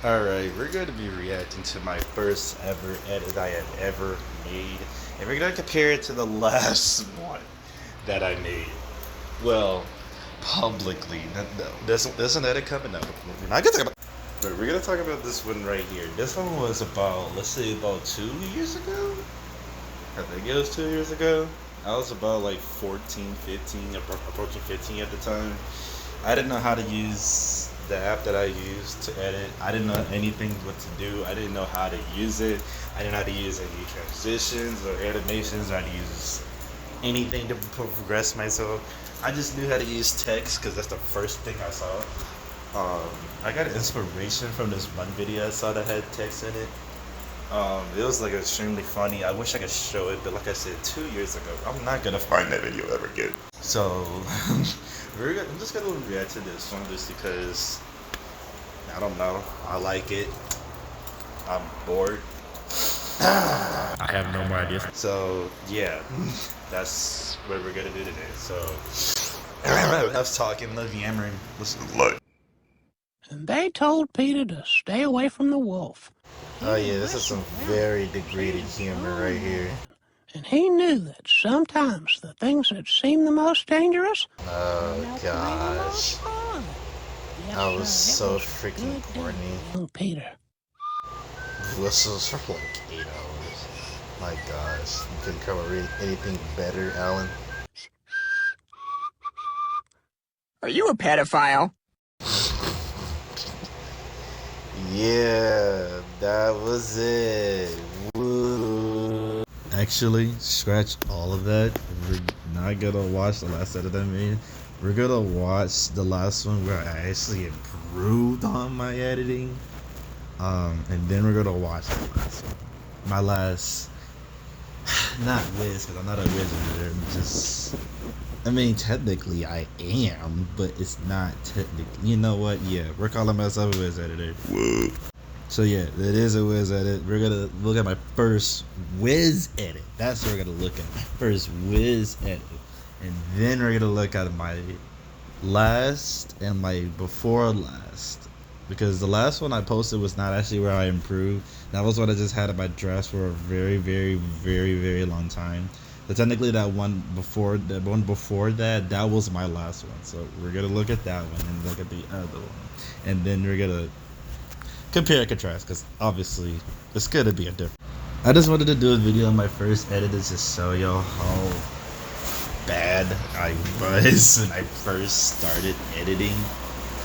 Alright, we're going to be reacting to my first ever edit I have ever made. And we're going to compare it to the last one that I made. Well, publicly. No, there's an edit coming up. We're not going to talk about. But we're going to talk about this one right here. This one was about, let's say, about 2 years ago? I think it was 2 years ago. I was about like 14, 15, approaching 15 at the time. I didn't know how to use the app that I used to edit. I didn't know anything what to do. I didn't know how to use it. I didn't know how to use any transitions or animations. I had to use anything to progress myself. I just knew how to use text because that's the first thing I saw. I got inspiration from this one video I saw that had text in it. It was like extremely funny. I wish I could show it, but like I said, 2 years ago, I'm not gonna find that video ever again. So, I'm just gonna react to this one just because I don't know. I like it. I'm bored. I have no more ideas. So yeah, that's what we're gonna do today. So, enough talking, enough yammering. Listen, look. And they told Peter to stay away from the wolf. Oh yeah, this is some very degraded humor right here. And he knew that sometimes the things that seem the most dangerous. Oh gosh, I was so freaking corny. Young Peter. Whistles for like 8 hours. My gosh, you couldn't come up with anything better, Alan. Are you a pedophile? Yeah, that was it. Woo. Actually, scratch all of that. We're not gonna watch the last edit I made. We're gonna watch the last one where I actually improved on my editing. And then we're gonna watch the last one. My last, not WIS, because I'm not a WIS editor. I mean, technically I am, but it's not technically. You know what? Yeah, we're calling myself a WIS editor. Whoa. So yeah, it is a WIS edit. We're gonna look at my first WIS edit. That's what we're gonna look at. My first WIS edit. And then we're gonna look at my last and my before last. Because the last one I posted was not actually where I improved. That was what I just had in my drafts for a very, very, very, very long time. So technically that one before that, that was my last one. So we're gonna look at that one and look at the other one. And then we're gonna compare and contrast, because obviously it's gonna be a different. I just wanted to do a video on my first edit to just show y'all how bad I was when I first started editing.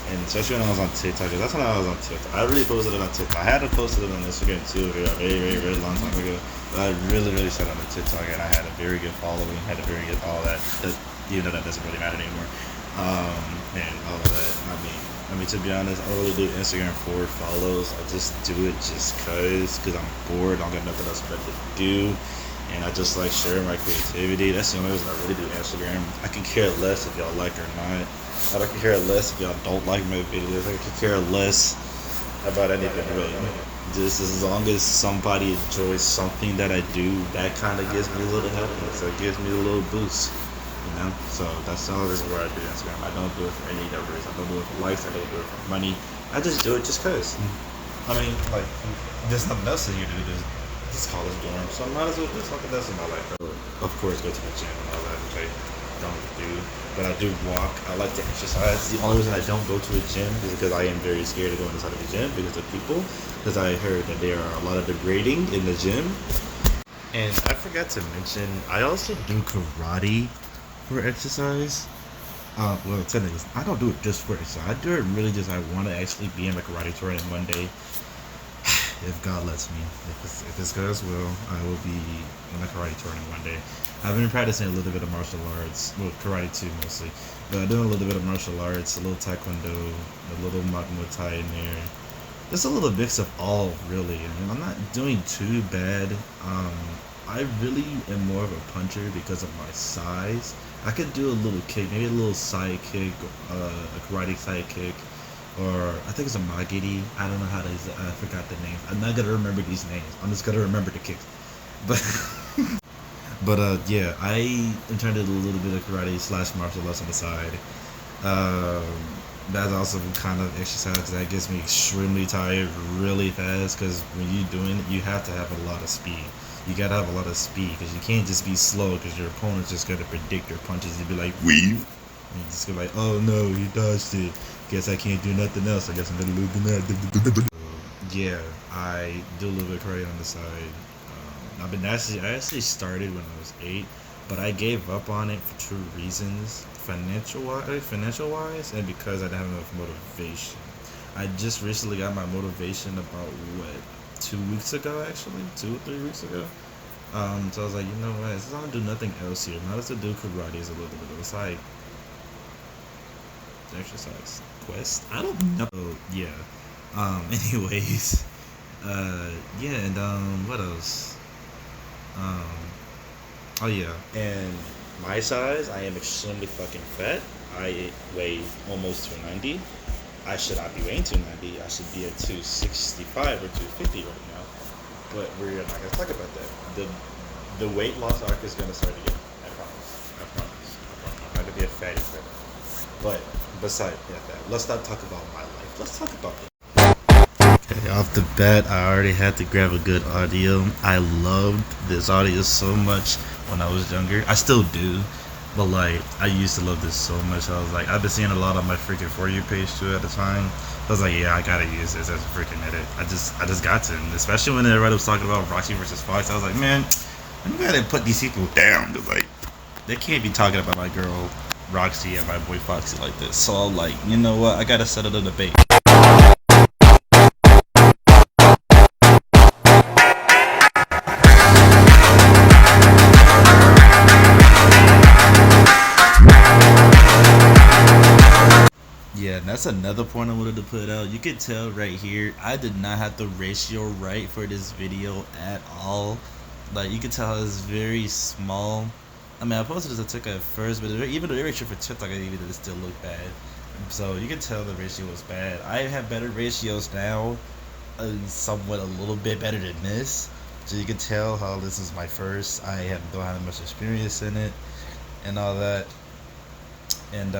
And especially when I was on TikTok, that's when I was on TikTok. I really posted it on TikTok. I had to post it on Instagram too, a very, very, very long time ago. But I really, really started on TikTok, and I had a very good following, had a very good all that. You know, that doesn't really matter anymore. And all of that. I mean, to be honest, I don't really do Instagram for follows. I just do it just cause I'm bored. I don't got nothing else better to do. And I just like sharing my creativity. That's the only reason I really do Instagram. I can care less if y'all like it or not. I don't care less if y'all don't like my videos. I can care less about anything really. Just as long as somebody enjoys something that I do, that kind of gives me a little happiness. That gives me a little boost, you know. So that's the only reason why I do Instagram. I don't do it for any other reason. I don't do it for likes. I don't do it for money. I just do it just cause. I mean, like, there's nothing else that you do. Just call this dorm, so I might as well do something else in my life. Of course, go to the gym and all that, which I don't do. But I do walk. I like to exercise. The only reason I don't go to a gym is because I am very scared of going inside of the gym because of people. Because I heard that there are a lot of degrading in the gym. And I forgot to mention, I also do karate for exercise. Well, technically, I don't do it just for exercise. I do it really just, I want to actually be in a karate tournament one day. If God lets me, if this goes well, I will be in a karate tournament one day. I've been practicing a little bit of martial arts, well, karate too mostly, but I'm doing a little bit of martial arts, a little taekwondo, a little Muay Thai in there. Just a little mix of all, really. I mean, I'm not doing too bad. I really am more of a puncher because of my size. I could do a little kick, maybe a little side kick, a karate side kick. Or I think it's a Magiri. I don't know how to. I forgot the name. I'm not gonna remember these names. I'm just gonna remember the kicks. But yeah, I am trying to do a little bit of karate / martial arts on the side. that's also kind of exercise that gets me extremely tired really fast. Because when you're doing it, you have to have a lot of speed. You gotta have a lot of speed because you can't just be slow because your opponent's just gonna predict your punches and be like, weave. And you just go like, oh no, he dodged it. Guess I can't do nothing else. I guess I'm gonna lose the match. Yeah, I do a little bit of karate on the side. I actually started when I was 8, but I gave up on it for 2 reasons: financial wise, and because I didn't have enough motivation. I just recently got my motivation about 2 weeks ago, actually, 2 or 3 weeks ago. So I was like, you know what? Since I don't do nothing else here, might as well do karate as a little bit of a side exercise quest. I don't know. Yeah. Anyways. Yeah, and what else? Um, oh yeah, and my size, I am extremely fucking fat. I weigh almost 290. I should not be weighing 290. I should be at 265 or 250 right now. But we're not gonna talk about that. The weight loss arc is gonna start again. I promise. I promise. I promise. I'm not gonna be a fatty forever. But besides that, let's not talk about my life. Let's talk about it. Okay, off the bat, I already had to grab a good audio. I loved this audio so much when I was younger. I still do, but like I used to love this so much. I was like, I've been seeing a lot on my freaking For You page too at the time. I was like, yeah, I gotta use this as a freaking edit. I just got to, and especially when everybody was talking about Roxy versus Fox. I was like, man, I'm gonna put these people down. Cause like they can't be talking about my girl Roxy and my boy Foxy like this. So I'm like, you know what? I gotta settle the debate. Yeah, and that's another point I wanted to put out. You could tell right here, I did not have the ratio right for this video at all. Like, you could tell it's very small. I mean, I posted this on TikTok at first, but even the ratio for TikTok, even it still look bad. So you can tell the ratio was bad. I have better ratios now, somewhat a little bit better than this. So you can tell how this is my first. Don't have much experience in it, and all that. And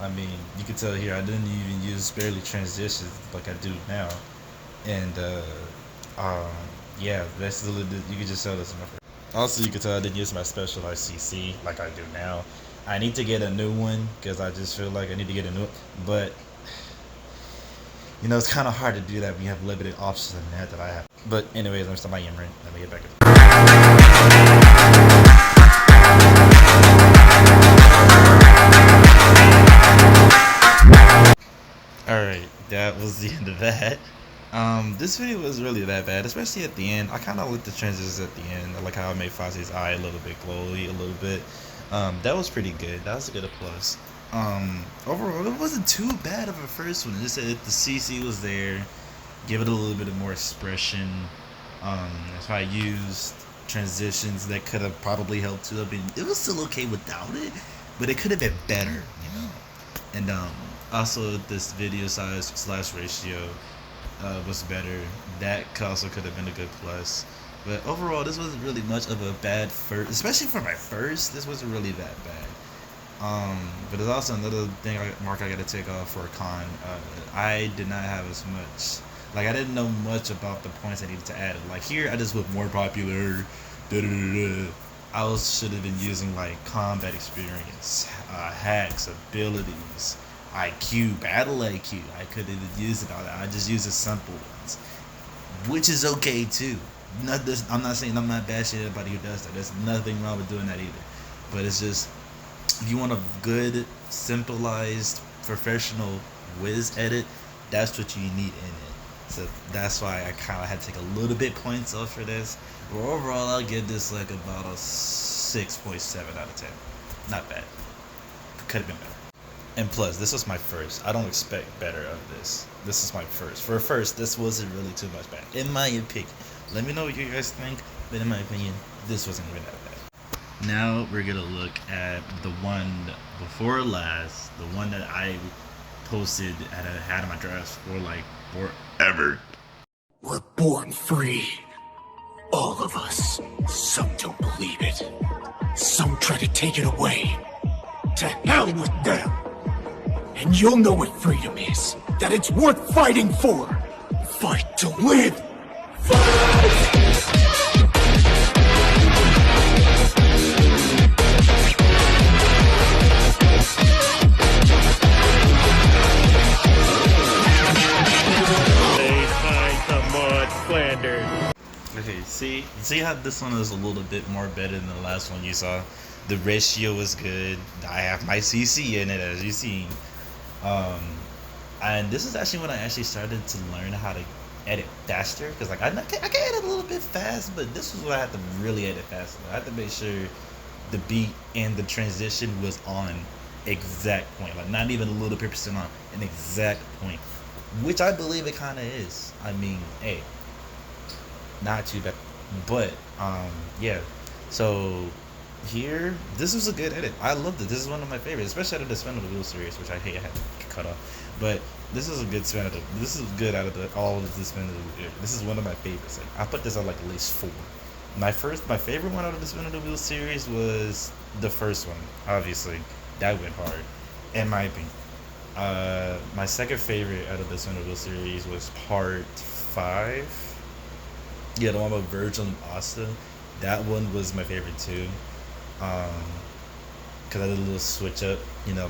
I mean, you can tell here I didn't even use barely transitions like I do now. And yeah, basically you can just tell this is my first. Also, you can tell I didn't use my specialized CC like I do now. I need to get a new one because I just feel like I need to get a new one. But you know, it's kind of hard to do that when you have limited options in that I have. But anyways, let me stop my yammering. Let me get back to Alright, that was the end of that. This video was really that bad, especially at the end. I kind of liked the transitions at the end. I like how I made Fozzie's eye a little bit glowy, a little bit. That was pretty good. That was a good plus. Overall, it wasn't too bad of a first one. It just said the CC was there, give it a little bit of more expression. That's why I used transitions that could have probably helped too. I mean, it was still okay without it, but it could have been better, you know. And also this video size / ratio was better. That also could have been a good plus. But overall, this wasn't really much of a bad first, especially for my first. This wasn't really that bad. But there's also another thing I gotta take off for a con. I did not have as much. Like, I didn't know much about the points I needed to add. Like here, I just put more popular. I should have been using like combat experience, hacks, abilities, IQ, battle IQ. I could have used it all that. I just used the simple ones, which is okay too. I'm not saying I'm not bashing anybody who does that. There's nothing wrong with doing that either. But it's just, if you want a good, simplified, professional WIS edit, that's what you need in it. So that's why I kind of had to take a little bit points off for this. But overall, I'll give this like about a 6.7 out of 10. Not bad. Could have been better. And plus, this was my first. I don't expect better of this. This is my first. For a first, this wasn't really too much bad, in my opinion. Let me know what you guys think, but in my opinion, this wasn't even that bad. Now we're gonna look at the one before last, the one that I posted had on my drafts for like forever. We're born free. All of us. Some don't believe it. Some try to take it away. To hell with them. And you'll know what freedom is. That it's worth fighting for. Fight to live. Okay, see how this one is a little bit more better than the last one you saw. The ratio is good. I have my CC in it, as you seen. And this is actually when I actually started to learn how to edit faster, because like I can edit a little bit fast, but this was what I had to really edit faster. I had to make sure the beat and the transition was on exact point, like not even a little bit percent on, an exact point, which I believe it kind of is. I mean, hey, not too bad, but yeah. So here, this was a good edit. I loved it. This is one of my favorites, especially out of the Spin of the Wheel series, which I hate I had to cut off. But this is a good spin of the. This is good out of all of the Spin of the Wheel. This is one of my favorites. Like, I put this on like at least 4. My favorite one out of the Spin of the Wheel series was the first one. Obviously, that went hard, in my opinion. My second favorite out of the Spin of the Wheel series was part 5. Yeah, the one with Virgil and Asta. That one was my favorite too. Because I did a little switch up,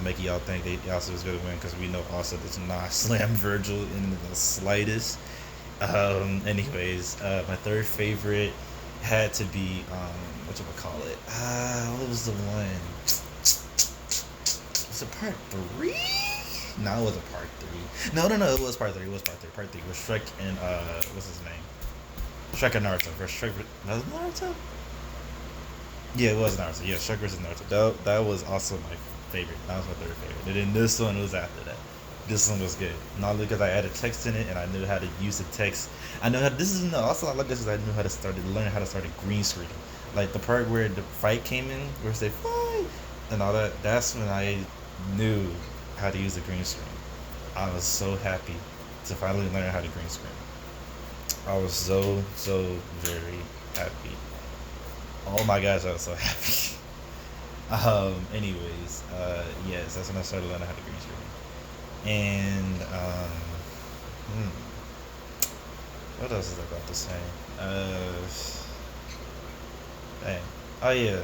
making y'all think Asta was going to win, because we know Asta does not slam Virgil in the slightest. Anyways, my third favorite had to be, whatchamacallit? What was the one? Was it part 3? No, it wasn't part 3. No, it was part 3. Part 3 was Shrek and, what's his name? Shrek and Naruto. Was it Naruto? Yeah, it was Naruto. Yeah, Shrek versus Naruto. That was also my favorite. That was my third favorite. And then this one was after that. This one was good. Not because I added text in it and I knew how to use the text. I know how. Also I like this is I knew how to learn how to start a green screen. Like the part where the fight came in, where they fight and all that. That's when I knew how to use the green screen. I was so happy to finally learn how to green screen. I was so very happy. Oh my gosh, I was so happy. Anyways, yes, that's when I started learning how to green screen. And what else is I about to say? Dang. Oh yeah.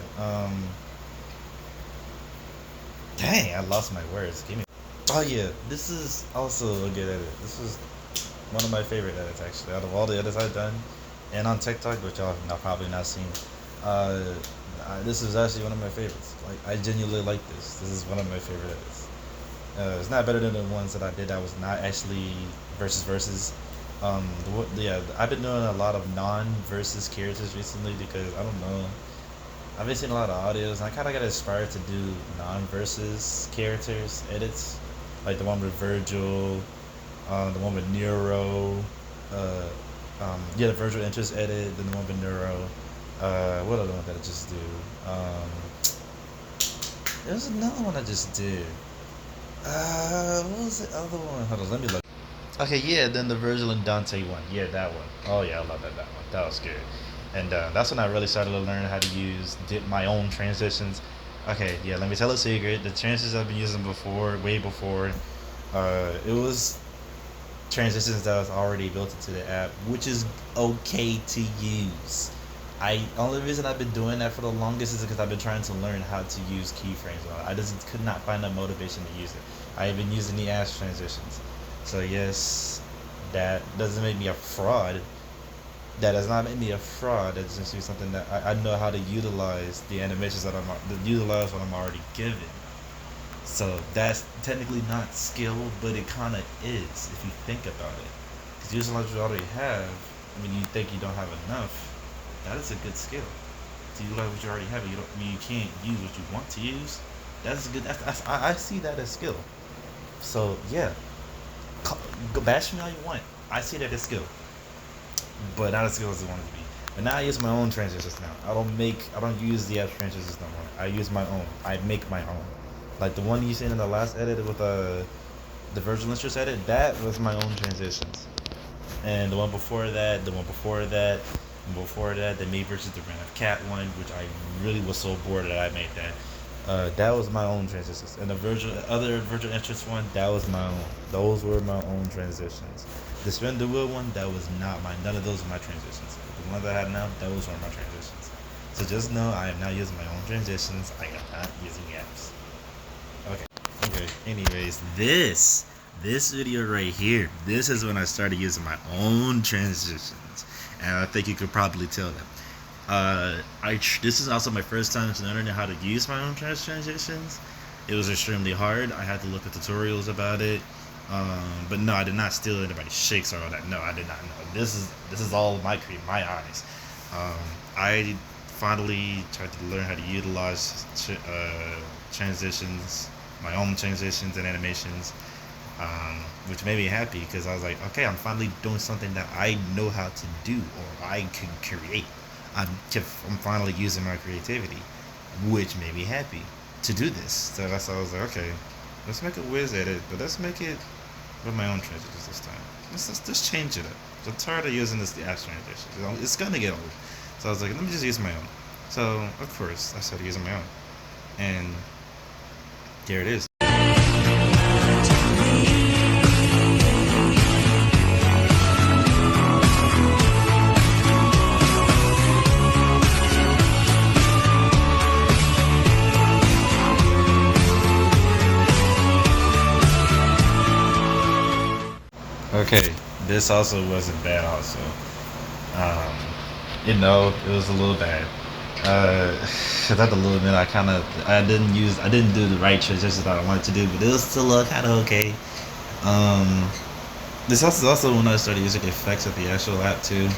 Dang, I lost my words. Give me. Oh yeah, this is also a good edit. This is one of my favorite edits, actually, out of all the edits I've done, and on TikTok, which y'all have probably not seen. This is actually one of my favorites. Like, I genuinely like this. This is one of my favorite edits. It's not better than the ones that I did that was not actually versus. Yeah, I've been doing a lot of non-versus characters recently because I don't know. I've been seeing a lot of audios, and I kind of got inspired to do non-versus characters edits, like the one with Virgil. The one with Nero, the Virtual Interest edit, then the one with Nero. What other one did I just do? There's another one I just did. What was the other one? Hold on, let me look. Okay, yeah, then the Virgil and Dante one. Yeah, that one. Oh yeah, I love that one. That was good. And that's when I really started to learn how to did my own transitions. Okay, yeah, let me tell a secret. The transitions I've been using before, way before, it was transitions that was already built into the app, which is okay to use. Only reason I've been doing that for the longest is because I've been trying to learn how to use keyframes. I just could not find the motivation to use it. I've been using the ass transitions. So yes, that doesn't make me a fraud. That does not make me a fraud. That's just something that I know how to utilize the animations utilize what I'm already given. So that's technically not skill, but it kind of is if you think about it. Because using what you already have, you think you don't have enough, that is a good skill. To utilize what you already have, you can't use what you want to use. That's good. I see that as skill. So yeah, go bash me all you want. I see that as skill, but not as skill as I want it to be. But now I use my own transitions now. I don't use the app transitions no more. I use my own. I make my own. Like the one you seen in the last edit with the Virtual Interest edit, that was my own transitions. And the one before that, the Me versus the Random Cat one, which I really was so bored that I made that. That was my own transitions, and the other virtual entrance one, that was my own. Those were my own transitions. The spin the wheel one, that was not mine. None of those were my transitions. The ones I had now, those were my transitions. So just know I am not using my own transitions. I am not using apps. Okay. Okay. Anyways, this video right here, this is when I started using my own transitions, and I think you could probably tell that. This is also my first time learning how to use my own transitions. It was extremely hard. I had to look at tutorials about it. But no, I did not steal anybody's shakes or all that. No, I did not. No, this is all my eyes. I finally tried to learn how to utilize transitions, my own transitions and animations, which made me happy because I was like, okay, I'm finally doing something that I know how to do or I can create. I'm finally using my creativity, which made me happy to do this. So that's why I was like, okay, let's make a WIS edit, but let's make it with my own transitions this time. Let's change it up. I'm tired of using the apps transitions. It's gonna get old. So I was like, let me just use my own. So of course I started using my own, and there it is. Okay, this also wasn't bad. Also, it was a little bad. Cause at the little bit, I didn't do the right transitions that I wanted to do, but it was still kind of okay. Um, this is also when I started using the effects of the actual app too,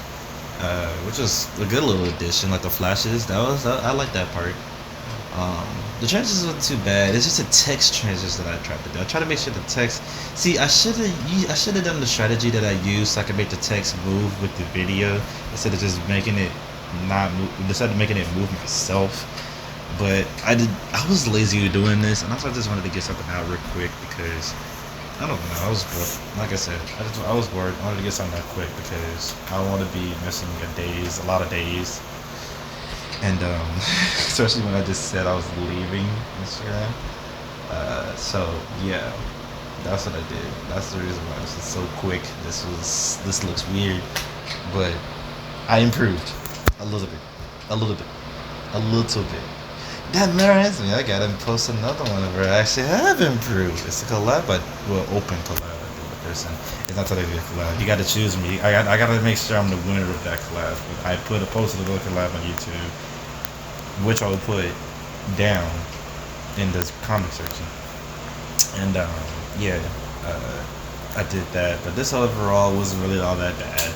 which was a good little addition, like the flashes. I like that part. Um, the transitions wasn't too bad. It's just a text transition that I tried to do. I try to make sure the text. See, I should have done the strategy that I used so I could make the text move with the video instead of just making it not move. Instead of making it move myself. But I was lazy doing this, and also I just wanted to get something out real quick because I don't know. I was bored. Like I said, I was bored. I wanted to get something out quick because I don't want to be missing a lot of days. And especially when I just said I was leaving Instagram. So yeah, that's what I did. That's the reason why this is so quick. This looks weird, but I improved a little bit, a little bit, a little bit. That reminds me, I gotta post another one where I actually have improved. It's a collab, open collab I do with person. It's not totally a collab. You gotta choose me. I gotta make sure I'm the winner of that collab. I posted a little collab on YouTube, which I will put down in the comment section. And yeah, I did that. But this overall wasn't really all that bad.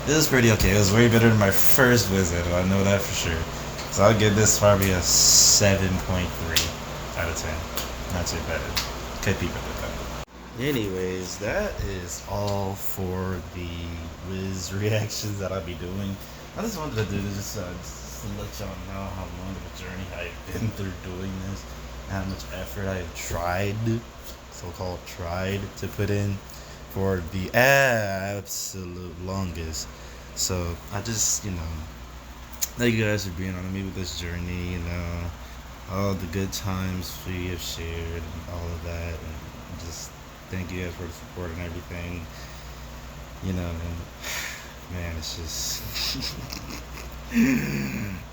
It was pretty okay. It was way better than my first visit. I know that for sure. So I'll give this probably a 7.3 out of 10. Not too bad. Could be better though. Anyways, that is all for the WIS reactions that I'll be doing. I just wanted to do this just to let y'all know how long of a journey I've been through doing this, and how much effort I have tried, so-called tried, to put in for the absolute longest. So I just, thank you guys for being on me with this journey, all the good times we have shared and all of that, and just thank you guys for the support and everything, and man, it's just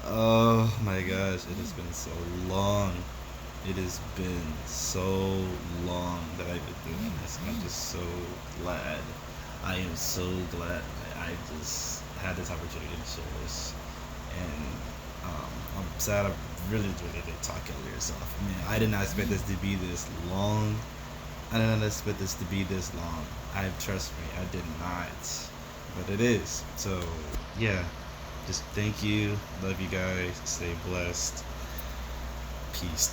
oh my gosh, it has been so long. It has been so long that I've been doing this, and I'm just so glad. I am so glad that I just had this opportunity to share this. And I'm sad I really did talk earlier. So, man, I did not expect this to be this long. I did not expect this to be this long. Trust me, I did not. But it is. So, yeah. Just thank you. Love you guys. Stay blessed. Peace.